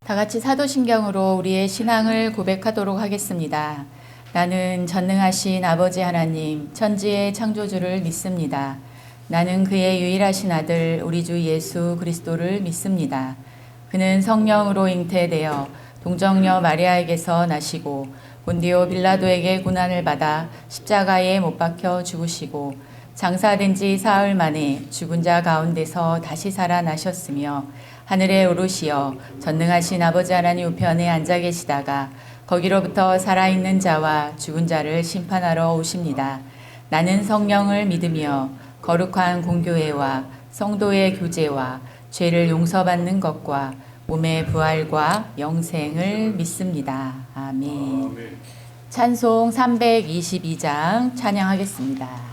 다 같이 사도신경으로 우리의 신앙을 고백하도록 하겠습니다. 나는 전능하신 아버지 하나님, 천지의 창조주를 믿습니다. 나는 그의 유일하신 아들, 우리 주 예수 그리스도를 믿습니다. 그는 성령으로 잉태되어 동정녀 마리아에게서 나시고 본디오 빌라도에게 고난을 받아 십자가에 못 박혀 죽으시고 장사된 지 사흘 만에 죽은 자 가운데서 다시 살아나셨으며 하늘에 오르시어 전능하신 아버지 하나님 우편에 앉아 계시다가 거기로부터 살아있는 자와 죽은 자를 심판하러 오십니다. 나는 성령을 믿으며 거룩한 공교회와 성도의 교제와 죄를 용서받는 것과 몸의 부활과 영생을 믿습니다. 아멘. 찬송 322장 찬양하겠습니다.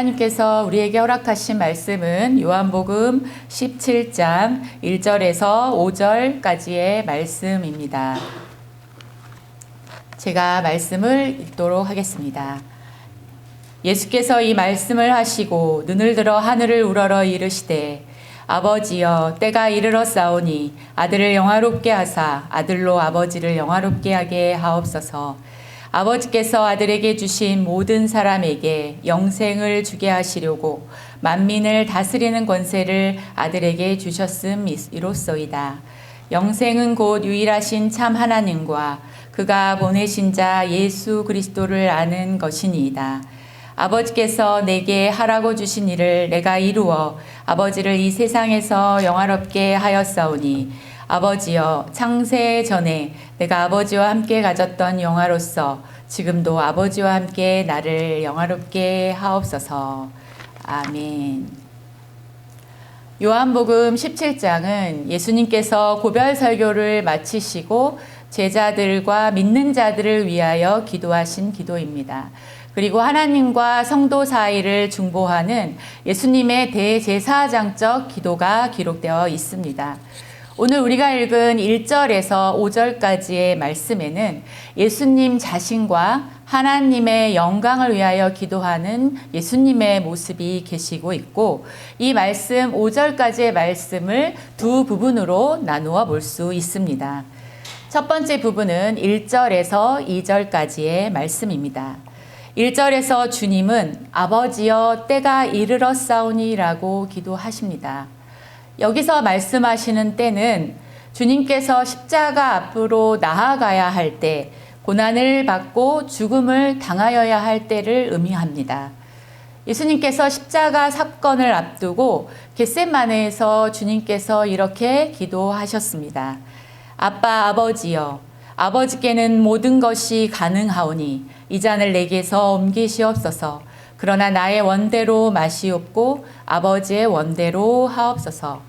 하나님께서 우리에게 허락하신 말씀은 요한복음 17장 1절에서 5절까지의 말씀입니다. 제가 말씀을 읽도록 하겠습니다. 예수께서 이 말씀을 하시고 눈을 들어 하늘을 우러러 이르시되 아버지여 때가 이르렀사오니 아들을 영화롭게 하사 아들로 아버지를 영화롭게 하게 하옵소서. 아버지께서 아들에게 주신 모든 사람에게 영생을 주게 하시려고 만민을 다스리는 권세를 아들에게 주셨음이로소이다. 영생은 곧 유일하신 참 하나님과 그가 보내신 자 예수 그리스도를 아는 것이니이다. 아버지께서 내게 하라고 주신 일을 내가 이루어 아버지를 이 세상에서 영화롭게 하였사오니 아버지여 창세 전에 내가 아버지와 함께 가졌던 영화로서 지금도 아버지와 함께 나를 영화롭게 하옵소서. 아멘. 요한복음 17장은 예수님께서 고별 설교를 마치시고 제자들과 믿는 자들을 위하여 기도하신 기도입니다. 그리고 하나님과 성도 사이를 중보하는 예수님의 대제사장적 기도가 기록되어 있습니다. 오늘 우리가 읽은 1절에서 5절까지의 말씀에는 예수님 자신과 하나님의 영광을 위하여 기도하는 예수님의 모습이 계시고 있고, 이 말씀 5절까지의 말씀을 두 부분으로 나누어 볼 수 있습니다. 첫 번째 부분은 1절에서 2절까지의 말씀입니다. 1절에서 주님은 아버지여 때가 이르렀사오니라고 기도하십니다. 여기서 말씀하시는 때는 주님께서 십자가 앞으로 나아가야 할 때, 고난을 받고 죽음을 당하여야 할 때를 의미합니다. 예수님께서 십자가 사건을 앞두고 겟세마네에서 주님께서 이렇게 기도하셨습니다. 아빠 아버지여, 아버지께는 모든 것이 가능하오니 이 잔을 내게서 옮기시옵소서. 그러나 나의 원대로 마시옵고 아버지의 원대로 하옵소서.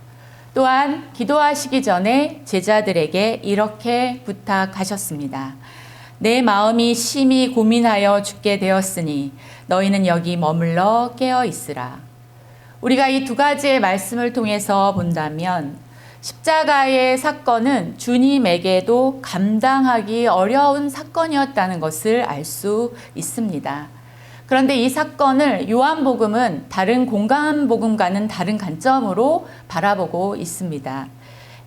또한 기도하시기 전에 제자들에게 이렇게 부탁하셨습니다. 내 마음이 심히 고민하여 죽게 되었으니 너희는 여기 머물러 깨어 있으라. 우리가 이 두 가지의 말씀을 통해서 본다면 십자가의 사건은 주님에게도 감당하기 어려운 사건이었다는 것을 알 수 있습니다. 그런데 이 사건을 요한복음은 다른 공간복음과는 다른 관점으로 바라보고 있습니다.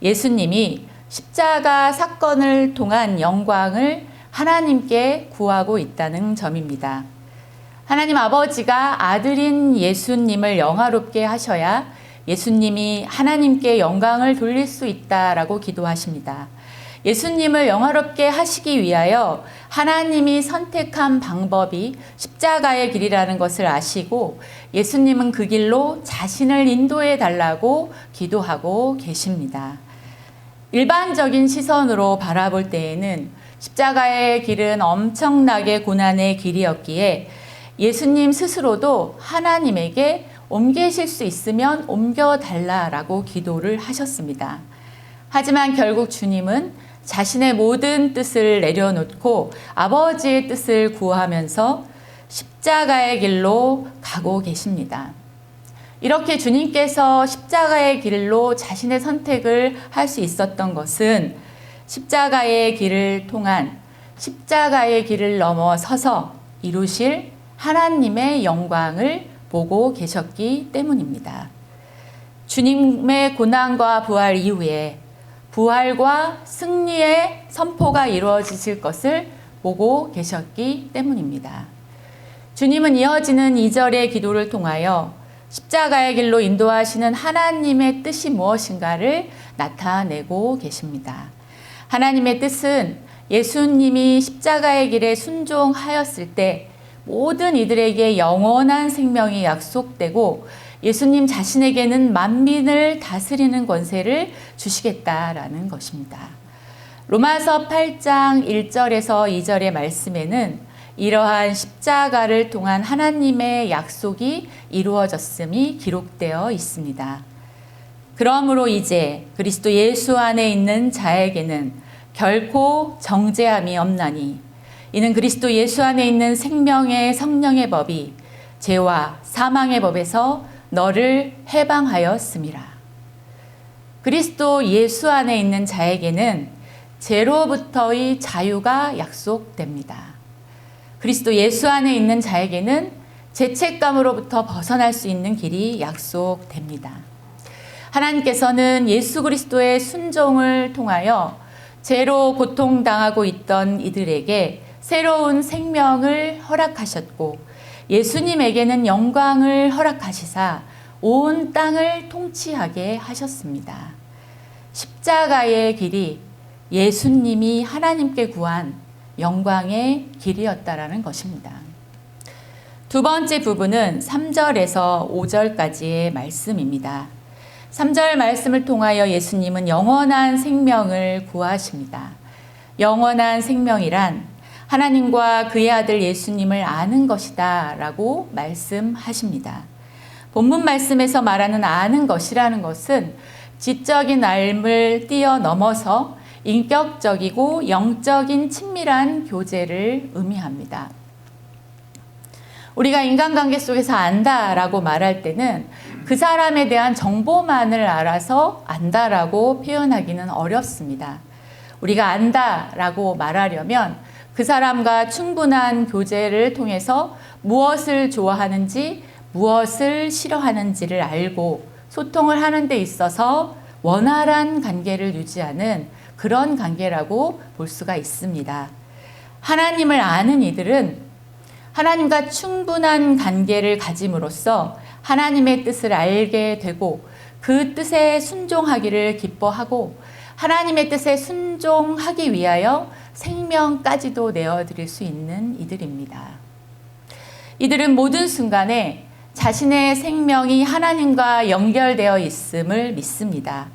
예수님이 십자가 사건을 통한 영광을 하나님께 구하고 있다는 점입니다. 하나님 아버지가 아들인 예수님을 영화롭게 하셔야 예수님이 하나님께 영광을 돌릴 수 있다라고 기도하십니다. 예수님을 영화롭게 하시기 위하여 하나님이 선택한 방법이 십자가의 길이라는 것을 아시고 예수님은 그 길로 자신을 인도해 달라고 기도하고 계십니다. 일반적인 시선으로 바라볼 때에는 십자가의 길은 엄청나게 고난의 길이었기에 예수님 스스로도 하나님에게 옮기실 수 있으면 옮겨달라라고 기도를 하셨습니다. 하지만 결국 주님은 자신의 모든 뜻을 내려놓고 아버지의 뜻을 구하면서 십자가의 길로 가고 계십니다. 이렇게 주님께서 십자가의 길로 자신의 선택을 할 수 있었던 것은 십자가의 길을 통한 십자가의 길을 넘어서서 이루실 하나님의 영광을 보고 계셨기 때문입니다. 주님의 고난과 부활 이후에 부활과 승리의 선포가 이루어지실 것을 보고 계셨기 때문입니다. 주님은 이어지는 2절의 기도를 통하여 십자가의 길로 인도하시는 하나님의 뜻이 무엇인가를 나타내고 계십니다. 하나님의 뜻은 예수님이 십자가의 길에 순종하였을 때 모든 이들에게 영원한 생명이 약속되고 예수님 자신에게는 만민을 다스리는 권세를 주시겠다라는 것입니다. 로마서 8장 1절에서 2절의 말씀에는 이러한 십자가를 통한 하나님의 약속이 이루어졌음이 기록되어 있습니다. 그러므로 이제 그리스도 예수 안에 있는 자에게는 결코 정죄함이 없나니 이는 그리스도 예수 안에 있는 생명의 성령의 법이 죄와 사망의 법에서 너를 해방하였음이라. 그리스도 예수 안에 있는 자에게는 죄로부터의 자유가 약속됩니다. 그리스도 예수 안에 있는 자에게는 죄책감으로부터 벗어날 수 있는 길이 약속됩니다. 하나님께서는 예수 그리스도의 순종을 통하여 죄로 고통당하고 있던 이들에게 새로운 생명을 허락하셨고 예수님에게는 영광을 허락하시사 온 땅을 통치하게 하셨습니다. 십자가의 길이 예수님이 하나님께 구한 영광의 길이었다라는 것입니다. 두 번째 부분은 3절에서 5절까지의 말씀입니다. 3절 말씀을 통하여 예수님은 영원한 생명을 구하십니다. 영원한 생명이란 하나님과 그의 아들 예수님을 아는 것이다 라고 말씀하십니다. 본문 말씀에서 말하는 아는 것이라는 것은 지적인 알을 뛰어넘어서 인격적이고 영적인 친밀한 교제를 의미합니다. 우리가 인간관계 속에서 안다라고 말할 때는 그 사람에 대한 정보만을 알아서 안다라고 표현하기는 어렵습니다. 우리가 안다라고 말하려면 그 사람과 충분한 교제를 통해서 무엇을 좋아하는지 무엇을 싫어하는지를 알고 소통을 하는 데 있어서 원활한 관계를 유지하는 그런 관계라고 볼 수가 있습니다. 하나님을 아는 이들은 하나님과 충분한 관계를 가짐으로써 하나님의 뜻을 알게 되고 그 뜻에 순종하기를 기뻐하고 하나님의 뜻에 순종하기 위하여 생명까지도 내어드릴 수 있는 이들입니다. 이들은 모든 순간에 자신의 생명이 하나님과 연결되어 있음을 믿습니다.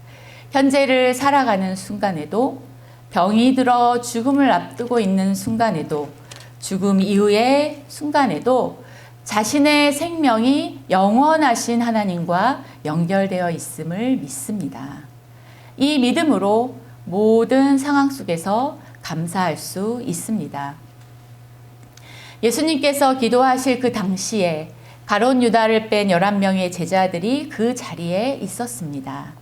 현재를 살아가는 순간에도, 병이 들어 죽음을 앞두고 있는 순간에도, 죽음 이후의 순간에도 자신의 생명이 영원하신 하나님과 연결되어 있음을 믿습니다. 이 믿음으로 모든 상황 속에서 감사할 수 있습니다. 예수님께서 기도하실 그 당시에 가룟 유다를 뺀 11명의 제자들이 그 자리에 있었습니다.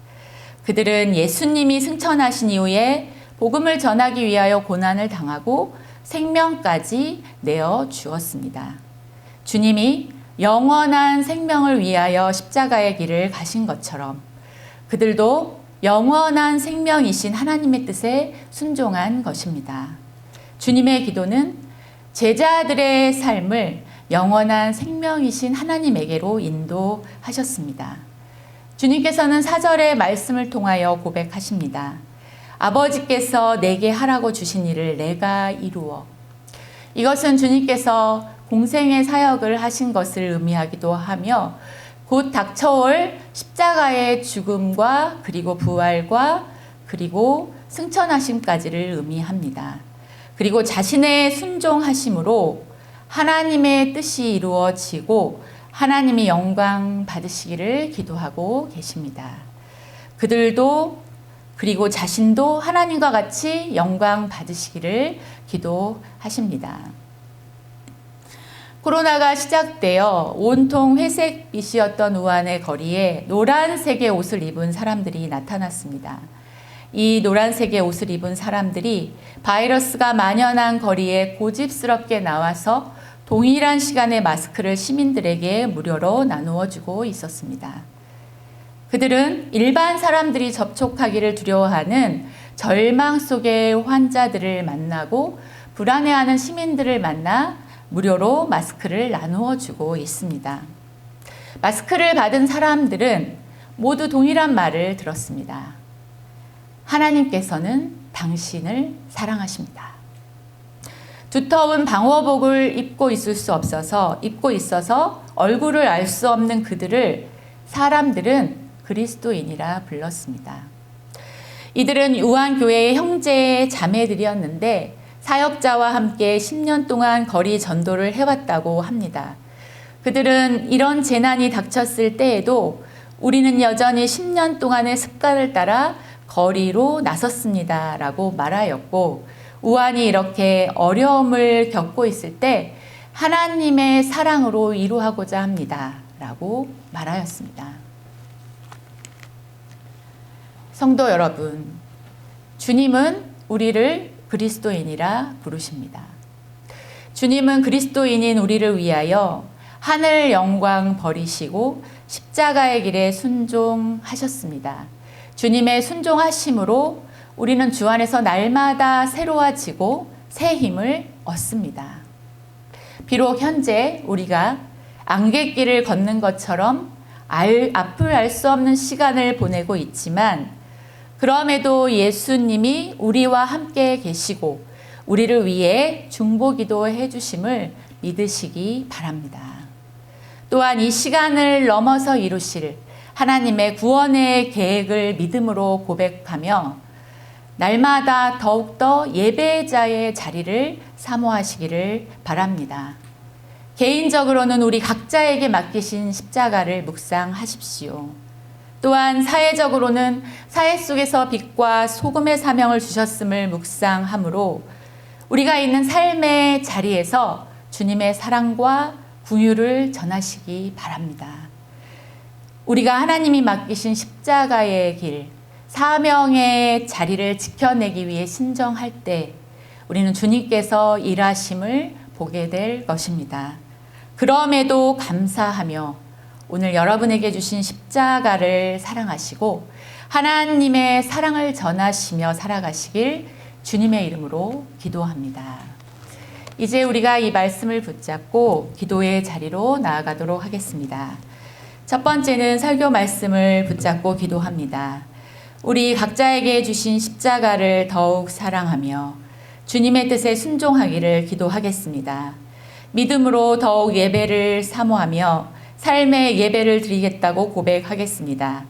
그들은 예수님이 승천하신 이후에 복음을 전하기 위하여 고난을 당하고 생명까지 내어 주었습니다. 주님이 영원한 생명을 위하여 십자가의 길을 가신 것처럼 그들도 영원한 생명이신 하나님의 뜻에 순종한 것입니다. 주님의 기도는 제자들의 삶을 영원한 생명이신 하나님에게로 인도하셨습니다. 주님께서는 4절의 말씀을 통하여 고백하십니다. 아버지께서 내게 하라고 주신 일을 내가 이루어. 이것은 주님께서 공생의 사역을 하신 것을 의미하기도 하며 곧 닥쳐올 십자가의 죽음과 그리고 부활과 그리고 승천하심까지를 의미합니다. 그리고 자신의 순종하심으로 하나님의 뜻이 이루어지고 하나님이 영광 받으시기를 기도하고 계십니다. 그들도 그리고 자신도 하나님과 같이 영광 받으시기를 기도하십니다. 코로나가 시작되어 온통 회색빛이었던 우한의 거리에 노란색의 옷을 입은 사람들이 나타났습니다. 이 노란색의 옷을 입은 사람들이 바이러스가 만연한 거리에 고집스럽게 나와서 동일한 시간에 마스크를 시민들에게 무료로 나누어 주고 있었습니다. 그들은 일반 사람들이 접촉하기를 두려워하는 절망 속의 환자들을 만나고 불안해하는 시민들을 만나 무료로 마스크를 나누어 주고 있습니다. 마스크를 받은 사람들은 모두 동일한 말을 들었습니다. 하나님께서는 당신을 사랑하십니다. 두터운 방호복을 입고 있어서 얼굴을 알 수 없는 그들을 사람들은 그리스도인이라 불렀습니다. 이들은 우한교회의 형제 자매들이었는데 사역자와 함께 10년 동안 거리 전도를 해왔다고 합니다. 그들은 이런 재난이 닥쳤을 때에도 우리는 여전히 10년 동안의 습관을 따라 거리로 나섰습니다 라고 말하였고, 우한이 이렇게 어려움을 겪고 있을 때 하나님의 사랑으로 위로하고자 합니다 라고 말하였습니다. 성도 여러분, 주님은 우리를 그리스도인이라 부르십니다. 주님은 그리스도인인 우리를 위하여 하늘 영광 버리시고 십자가의 길에 순종하셨습니다. 주님의 순종하심으로 우리는 주 안에서 날마다 새로워지고 새 힘을 얻습니다. 비록 현재 우리가 안갯길을 걷는 것처럼 앞을 알 수 없는 시간을 보내고 있지만 그럼에도 예수님이 우리와 함께 계시고 우리를 위해 중보기도 해주심을 믿으시기 바랍니다. 또한 이 시간을 넘어서 이루실 하나님의 구원의 계획을 믿음으로 고백하며 날마다 더욱더 예배자의 자리를 사모하시기를 바랍니다. 개인적으로는 우리 각자에게 맡기신 십자가를 묵상하십시오. 또한 사회적으로는 사회 속에서 빛과 소금의 사명을 주셨음을 묵상함으로 우리가 있는 삶의 자리에서 주님의 사랑과 긍휼을 전하시기 바랍니다. 우리가 하나님이 맡기신 십자가의 길, 사명의 자리를 지켜내기 위해 신정할 때 우리는 주님께서 일하심을 보게 될 것입니다. 그럼에도 감사하며 오늘 여러분에게 주신 십자가를 사랑하시고 하나님의 사랑을 전하시며 살아가시길 주님의 이름으로 기도합니다. 이제 우리가 이 말씀을 붙잡고 기도의 자리로 나아가도록 하겠습니다. 첫 번째는 설교 말씀을 붙잡고 기도합니다. 우리 각자에게 주신 십자가를 더욱 사랑하며 주님의 뜻에 순종하기를 기도하겠습니다. 믿음으로 더욱 예배를 사모하며 삶의 예배를 드리겠다고 고백하겠습니다.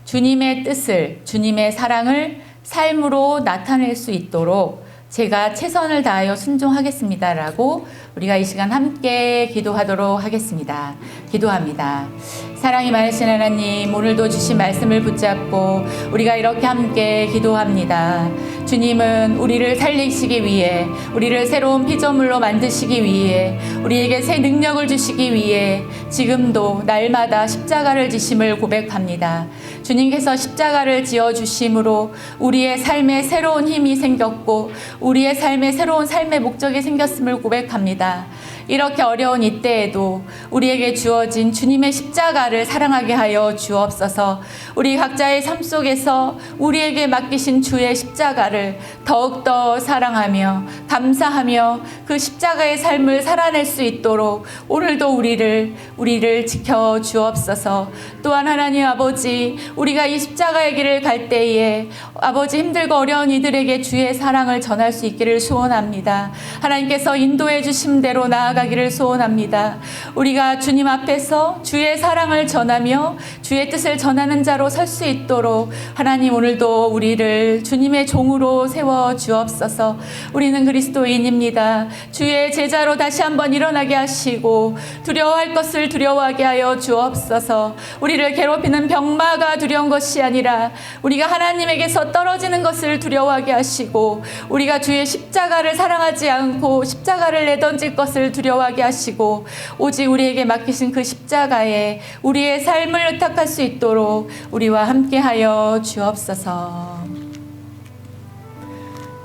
주님의 뜻을, 주님의 사랑을 삶으로 나타낼 수 있도록 제가 최선을 다하여 순종하겠습니다라고 우리가 이 시간 함께 기도하도록 하겠습니다. 기도합니다. 사랑이 많으신 하나님, 오늘도 주신 말씀을 붙잡고 우리가 이렇게 함께 기도합니다. 주님은 우리를 살리시기 위해, 우리를 새로운 피조물로 만드시기 위해, 우리에게 새 능력을 주시기 위해 지금도 날마다 십자가를 지심을 고백합니다. 주님께서 십자가를 지어주심으로 우리의 삶에 새로운 힘이 생겼고 우리의 삶에 새로운 삶의 목적이 생겼음을 고백합니다. 이렇게 어려운 이때에도 우리에게 주어진 주님의 십자가를 사랑하게 하여 주옵소서. 우리 각자의 삶 속에서 우리에게 맡기신 주의 십자가를 더욱더 사랑하며 감사하며 그 십자가의 삶을 살아낼 수 있도록 오늘도 우리를 지켜 주옵소서. 또한 하나님 아버지, 우리가 이 십자가의 길을 갈 때에 아버지 힘들고 어려운 이들에게 주의 사랑을 전할 수 있기를 소원합니다. 하나님께서 인도해 주신 대로 나아가기를 소원합니다. 우리가 주님 앞에서 주의 사랑을 전하며 주의 뜻을 전하는 자로 설 수 있도록 하나님 오늘도 우리를 주님의 종으로 세워 주옵소서. 우리는 그리스도인입니다. 주의 제자로 다시 한번 일어나게 하시고 두려워할 것을 두려워하게 하여 주옵소서. 우리를 괴롭히는 병마가 두려운 것이 아니라 우리가 하나님에게서 떨어지는 것을 두려워하게 하시고 우리가 주의 십자가를 사랑하지 않고 십자가를 내던질 것을 두려워하게 하시고 오직 우리에게 맡기신 그 십자가에 우리의 삶을 의탁할 수 있도록 우리와 함께하여 주옵소서.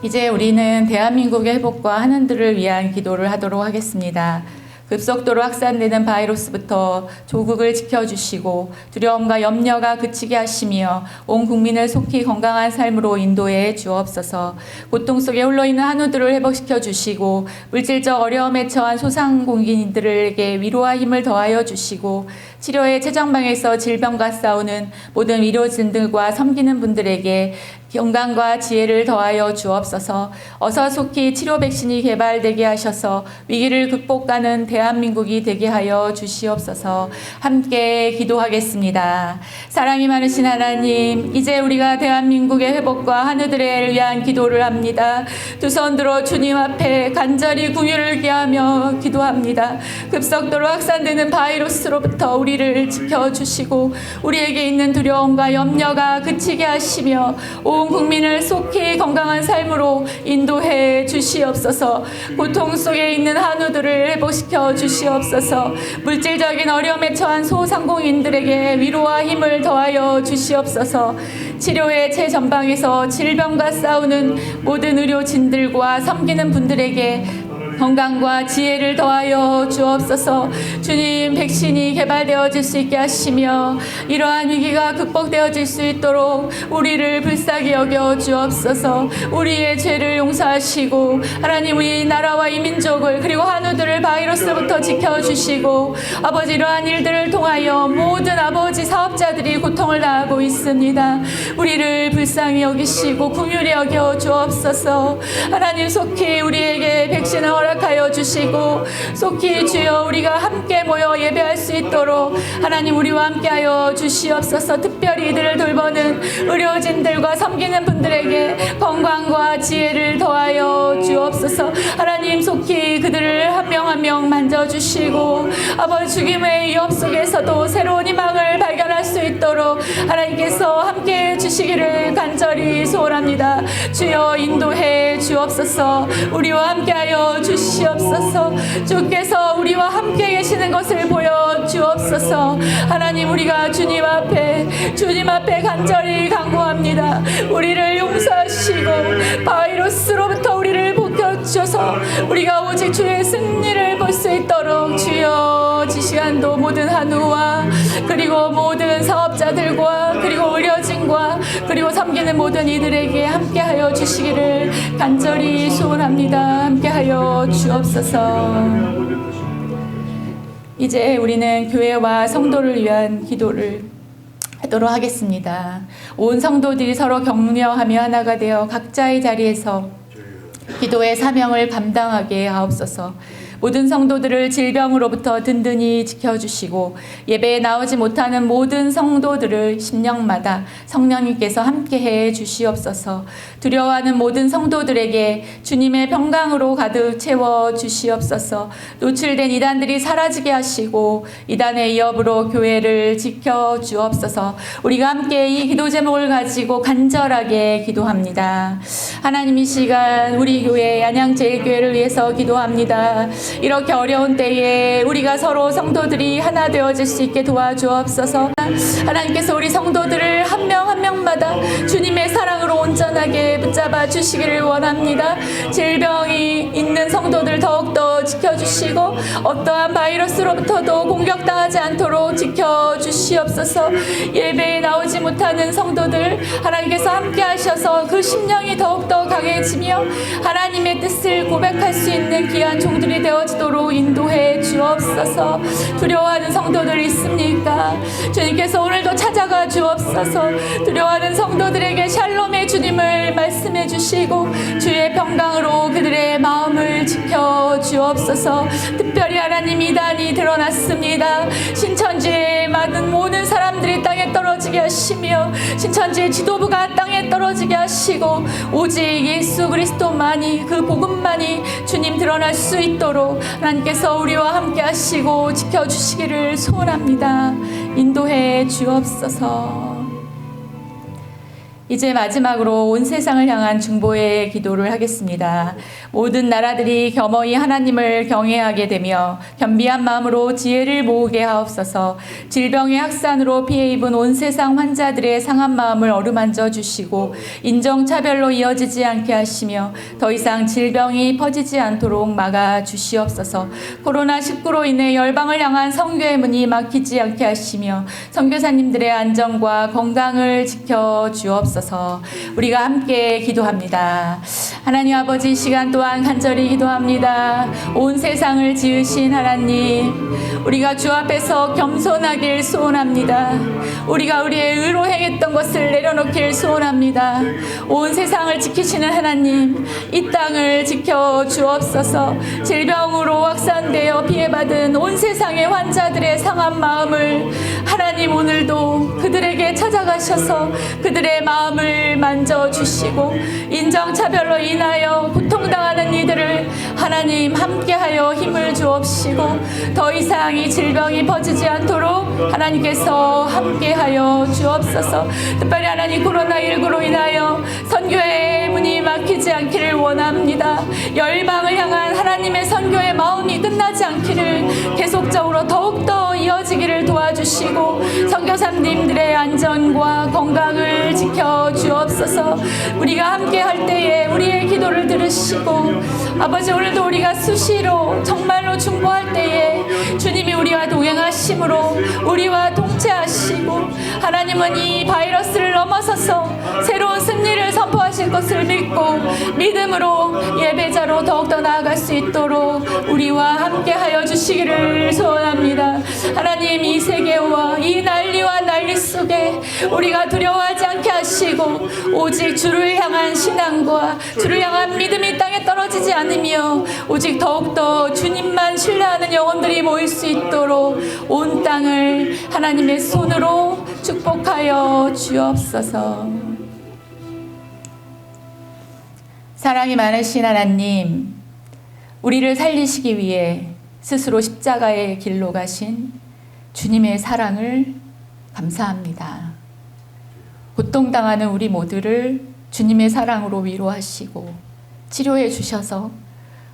이제 우리는 대한민국의 회복과 한원들을 위한 기도를 하도록 하겠습니다. 급속도로 확산되는 바이러스부터 조국을 지켜주시고 두려움과 염려가 그치게 하시며 온 국민을 속히 건강한 삶으로 인도해 주옵소서. 고통 속에 홀로있는 한우들을 회복시켜 주시고 물질적 어려움에 처한 소상공인들에게 위로와 힘을 더하여 주시고 치료의 최전방에서 질병과 싸우는 모든 의료진들과 섬기는 분들에게 건강과 지혜를 더하여 주옵소서. 어서 속히 치료 백신이 개발되게 하셔서 위기를 극복하는 대한민국이 되게 하여 주시옵소서. 함께 기도하겠습니다. 사랑이 많으신 하나님, 이제 우리가 대한민국의 회복과 한우들을 위한 기도를 합니다. 두 손 들어 주님 앞에 간절히 궁유를 기하며 기도합니다. 급속도로 확산되는 바이러스로부터 우리를 지켜주시고 우리에게 있는 두려움과 염려가 그치게 하시며 온 국민을 속히 건강한 삶으로 인도해 주시옵소서. 고통 속에 있는 한우들을 회복시켜 주시옵소서. 물질적인 어려움에 처한 소상공인들에게 위로와 힘을 더하여 주시옵소서. 치료의 최전방에서 질병과 싸우는 모든 의료진들과 섬기는 분들에게 건강과 지혜를 더하여 주옵소서. 주님, 백신이 개발되어질 수 있게 하시며 이러한 위기가 극복되어질 수 있도록 우리를 불쌍히 여겨 주옵소서. 우리의 죄를 용서하시고 하나님, 우리 나라와 이 민족을 그리고 한우들을 바이러스부터 지켜주시고 아버지, 이러한 일들을 통하여 모든 아버지 사업자들이 고통을 당하고 있습니다. 우리를 불쌍히 여기시고 긍휼히 여겨 주옵소서. 하나님, 속히 우리에게 백신을 허락하여 주시고 속히 주여 우리가 함께 모여 예배할 수 있도록 하나님 우리와 함께하여 주시옵소서. 특별히 이들을 돌보는 의료진들과 섬기는 분들에게 건강과 지혜를 더하여 주옵소서. 하나님, 속히 그들을 한 명 한 명 만져주시고 아버지, 죽임의 위협 속에서도 새로운 희망을 발견할 수 있도록 하나님께서 함께해 주시기를 간절히 소원합니다. 주여 인도해 주옵소서. 우리와 함께하여 주시옵소서. 주께서 우리와 함께 계시는 것을 보여 주옵소서. 하나님, 우리가 주님 앞에 간절히 간구합니다. 우리를 용서하시고 바이러스로부터 우리를 벗겨주셔서 우리가 오직 주의 승리를 볼 수 있도록 주여 이 시간도 모든 한우와 그리고 모든 사업자들과 그리고 의료진과 있는 모든 이들에게 함께하여 주시기를 간절히 소원합니다. 함께하여 주옵소서. 이제 우리는 교회와 성도를 위한 기도를 하도록 하겠습니다. 온 성도들이 서로 격려하며 하나가 되어 각자의 자리에서 기도의 사명을 감당하게 하옵소서. 모든 성도들을 질병으로부터 든든히 지켜주시고 예배에 나오지 못하는 모든 성도들을 심령마다 성령님께서 함께해 주시옵소서. 두려워하는 모든 성도들에게 주님의 평강으로 가득 채워 주시옵소서. 노출된 이단들이 사라지게 하시고 이단의 위협으로 교회를 지켜 주옵소서. 우리가 함께 이 기도 제목을 가지고 간절하게 기도합니다. 하나님, 이 시간 우리 교회 안양제일교회를 위해서 기도합니다. 이렇게 어려운 때에 우리가 서로 성도들이 하나 되어질 수 있게 도와주옵소서. 하나님께서 우리 성도들을 한 명 한 명마다 주님의 사랑으로 온전하게 붙잡아 주시기를 원합니다. 질병이 있는 성도들 더욱더 지켜주시고 어떠한 바이러스로부터도 공격당하지 않도록 지켜주시옵소서. 예배에 나오지 못하는 성도들 하나님께서 함께 하셔서 그 심령이 더욱더 강해지며 하나님의 뜻을 고백할 수 있는 귀한 종들이 되어지도록 인도해 주옵소서. 두려워하는 성도들 있습니까? 주님께서 오늘도 찾아가 주옵소서. 두려워하는 성도들에게 샬롬의 주님을 말씀해 주시고 주의 평강으로 그들의 마음을 지켜 주옵소서. 특별히 하나님, 이단이 드러났습니다. 신천지에 많은 모든 사람들이 땅에 떨어지게 하시며 신천지의 지도부가 땅에 떨어지게 하시고 오직 예수 그리스도만이, 그 복음만이 주님 드러날 수 있도록 하나님께서 우리와 함께 하시고 지켜주시기를 소원합니다. 인도해 주옵소서. 이제 마지막으로 온 세상을 향한 중보의 기도를 하겠습니다. 모든 나라들이 겸허히 하나님을 경외하게 되며 겸비한 마음으로 지혜를 모으게 하옵소서. 질병의 확산으로 피해 입은 온 세상 환자들의 상한 마음을 어루만져 주시고 인종차별로 이어지지 않게 하시며 더 이상 질병이 퍼지지 않도록 막아 주시옵소서. 코로나19로 인해 열방을 향한 선교의 문이 막히지 않게 하시며 선교사님들의 안전과 건강을 지켜 주옵소서. 우리가 함께 기도합니다. 하나님 아버지, 이 시간 또한 간절히 기도합니다. 온 세상을 지으신 하나님, 우리가 주 앞에서 겸손하길 소원합니다. 우리가 우리의 의로 행했던 것을 내려놓길 소원합니다. 온 세상을 지키시는 하나님, 이 땅을 지켜 주옵소서. 질병으로 확산되어 피해받은 온 세상의 환자들의 상한 마음을 하나님 오늘도 그들에게 찾아가셔서 그들의 마음을 만져주시고 인종차별로 인하여 고통당하는 이들을 하나님 함께하여 힘을 주옵시고 더 이상 이 질병이 퍼지지 않도록 하나님께서 함께하여 주옵소서. 특별히 하나님, 코로나19로 인하여 선교의 문이 막히지 않기를 원합니다. 열방을 향한 하나님의 선교의 마음이 끝나지 않기를 계속적으로 더욱더 이어지기를 도와주시고 선교사님들의 안전과 건강을 지켜 주옵소서. 우리가 함께 할 때에 우리의 기도를 들으시고 아버지, 오늘도 우리가 수시로 정말로 중보할 때에 주님이 우리와 동행하심으로 우리와 동체하시고 하나님은 이 바이러스를 넘어서서 새로운 승리를 선포하실 것을 믿고 믿음으로 예배자로 더욱더 나아갈 수 있도록 우리와 함께하여 주시기를 소원합니다. 하나님, 이 세계와 이 난리와 난리 속에 우리가 두려워하지 않게 하시고 오직 주를 향한 신앙과 주를 향한 믿음이 땅에 떨어지지 않으며 오직 더욱더 주님만 신뢰하는 영혼들이 모일 수 있도록 온 땅을 하나님의 손으로 축복하여 주옵소서. 사랑이 많으신 하나님, 우리를 살리시기 위해 스스로 십자가의 길로 가신 주님의 사랑을 감사합니다. 고통당하는 우리 모두를 주님의 사랑으로 위로하시고 치료해 주셔서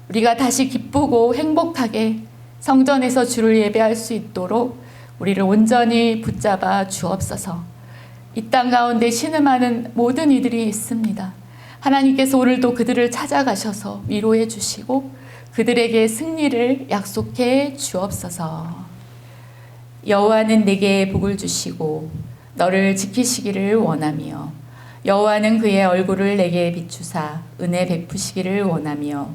우리가 다시 기쁘고 행복하게 성전에서 주를 예배할 수 있도록 우리를 온전히 붙잡아 주옵소서. 이 땅 가운데 신음하는 모든 이들이 있습니다. 하나님께서 오늘도 그들을 찾아가셔서 위로해 주시고 그들에게 승리를 약속해 주옵소서. 여호와는 내게 복을 주시고 너를 지키시기를 원하며 여호와는 그의 얼굴을 내게 비추사 은혜 베푸시기를 원하며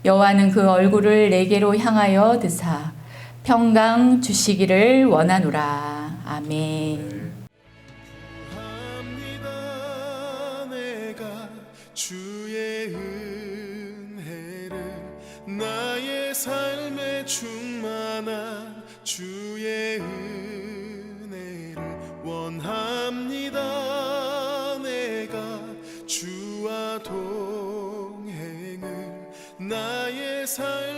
여호와는 그 얼굴을 내게로 향하여 드사 평강 주시기를 원하노라. 아멘. 합니다. 내가 주의 은혜를 나의 삶에 충만한 주의 은혜를 원합니다. 내가 주와 동행을 나의 삶